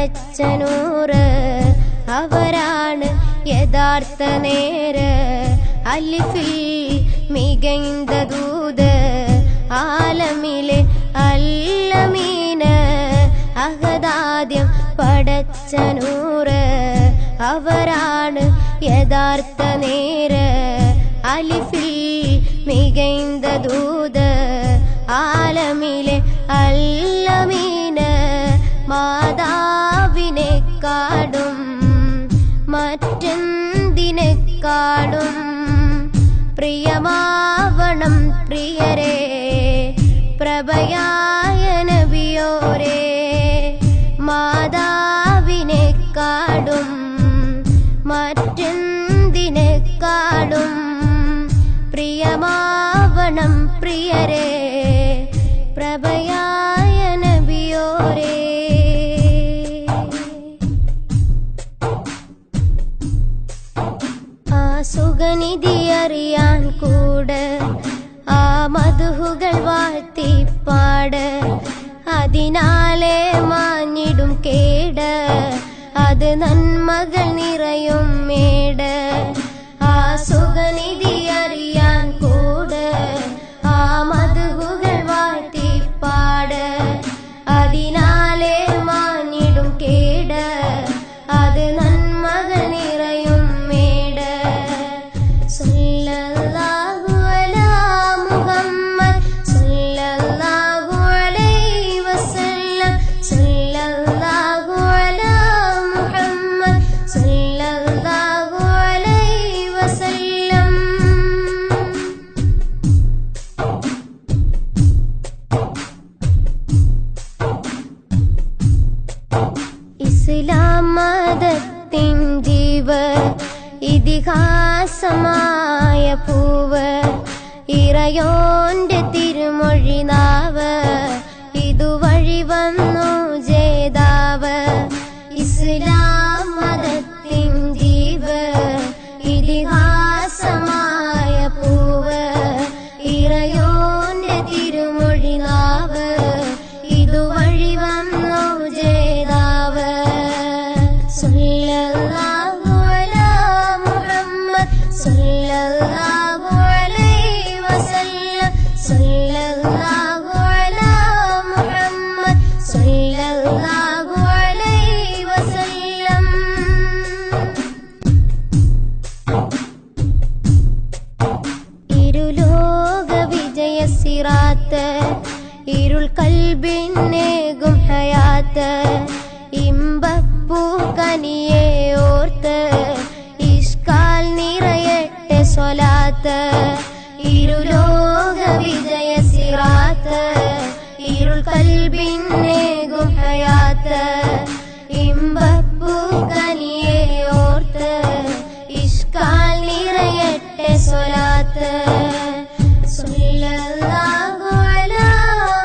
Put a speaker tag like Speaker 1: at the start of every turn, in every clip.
Speaker 1: പടച്ച നൂറ് അവരാണ് യഥാർത്ഥ നേര് അലിഫിൽ മികൈന്ത ദൂത് ആലമിലെ അല്ലമീന് അഹദാദ്യം പടച്ച നൂറ് അവരാണ് യഥാർത്ഥ നേര് അലിഫിൽ മികൈന്ത ദൂത് ആലമിലെ അല്ലമീന് മാതാവിനെക്കാടും മറ്റെന്തിനെക്കാടും പ്രിയമാവണം പ്രിയരേ പ്രഭയായ നബിയോരേ മാതാവിനെക്കാടും മറ്റെന്തിനെക്കാടും പ്രിയമാവണം പ്രിയരേ പ്രഭയായ നബിയോരേ ആ സുഖനിധി അറിയാൻ കൂടെ ആ മധുഹുകൾ വാഴ്ത്തിപ്പാട് അതിനാലെ മാഞ്ഞിടും കേട് അത് നന്മകൾ നിറയും മേട് ആ സുഖനിധി അറിയാൻ കൂടെ ആ മധുഹുകൾ വാഴ്ത്തിപ്പാട് അതിനാലെ മാഞ്ഞിടും കേട് അത് നന്മകൾ നിറയും മേട് സല്ലല്ലാഹു അലാ മുഹമ്മദ് സല്ലല്ലാഹു അലൈഹി വസല്ലം സല്ലല്ലാഹു അലാ മുഹമ്മദ് സല്ലല്ലാഹു അലൈഹി വസല്ലം ഇസ്ലാം മതത്തിൻ ജീവ ഇതിഹാസമായ പൂവ് ഇറയോന്റെ തിരുമൊഴി നാവ് ഇതുവഴി വന്നു ജേതാവ് ഇസ്ലാം മതത്തിൻ ജീവ ഇതിഹാസമായ പൂവ് ഇറയോന്റെ തിരുമൊഴി നാവ് ഇതുവഴി വന്നു ജേതാവ് സല്ലല്ലാഹു അലാ മുഹമ്മദ് സല്ലല്ലാഹു അലൈഹി വസല്ലം സല്ലല്ലാഹു അലാ മുഹമ്മദ് സല്ലല്ലാഹു അലൈഹി വസല്ലം ഇരുലോക വിജയ സിറാത്ത് ഇരുൾ കൽബിനേകും ഹയാത്ത് ഇമ്പപ്പൂ കനിയെ ഓർത്ത് ഇഷ്കാൽ നിറയട്ടെ സ്വലാത്ത് ഇരുലോക വിജയ സിറാത്ത് ഇരുൾ കൽബിനേകും ഹയാത്ത് ഇമ്പപ്പൂ കനിയെ ഓർത്ത് ഇഷ്കാൽ നിറയട്ടെ സ്വലാത്ത് സല്ലല്ലാഹു അലാ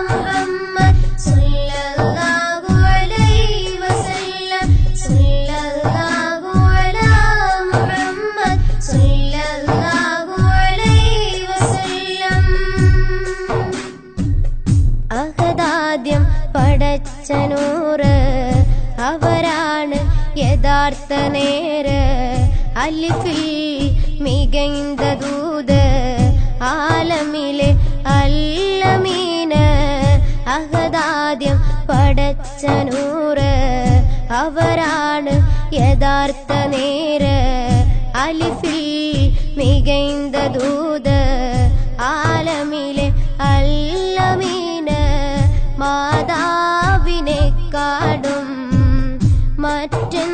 Speaker 1: മുഹമ്മദ് സല്ലല്ലാഹു അലൈഹി വസല്ലം സല്ലല്ലാഹു അലാ മുഹമ്മദ് സല്ലല്ലാഹു അലൈഹി വസല്ലം അഹദാദ്യം പടച്ച നൂറ് അവരാണ് യഥാർത്ഥ നേര് അലിഫിൽ മികൈന്ത ദൂത് ആലമിലെ അല്ലമീന് അഹദാദ്യം പടച്ച നൂറ് അവരാണ് യഥാർത്ഥ നേര് അലിഫിൽ മികൈന്ത ദൂത് ആലമിലെ അല്ലമീന് മാതാവിനെക്കാടും മറ്റെന്തിനെക്കാടും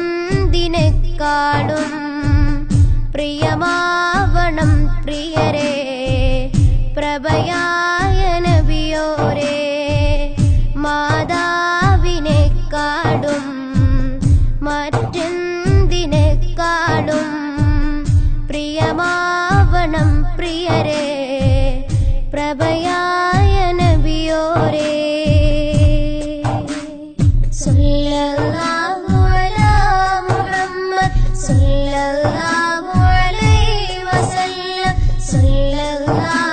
Speaker 1: പ്രിയമാവണം പ്രിയരേ പ്രഭയായ നബിയോരേ മാതാവിനെക്കാടും മറ്റെന്തിനെക്കാടും പ്രിയമാവണം പ്രിയരേ പ്രഭയായ നബിയോരേ സല്ലല്ലാഹു അലാ മുഹമ്മദ് സല്ലല്ലാഹു അലൈഹി വസല്ലം സല്ലല്ലാഹു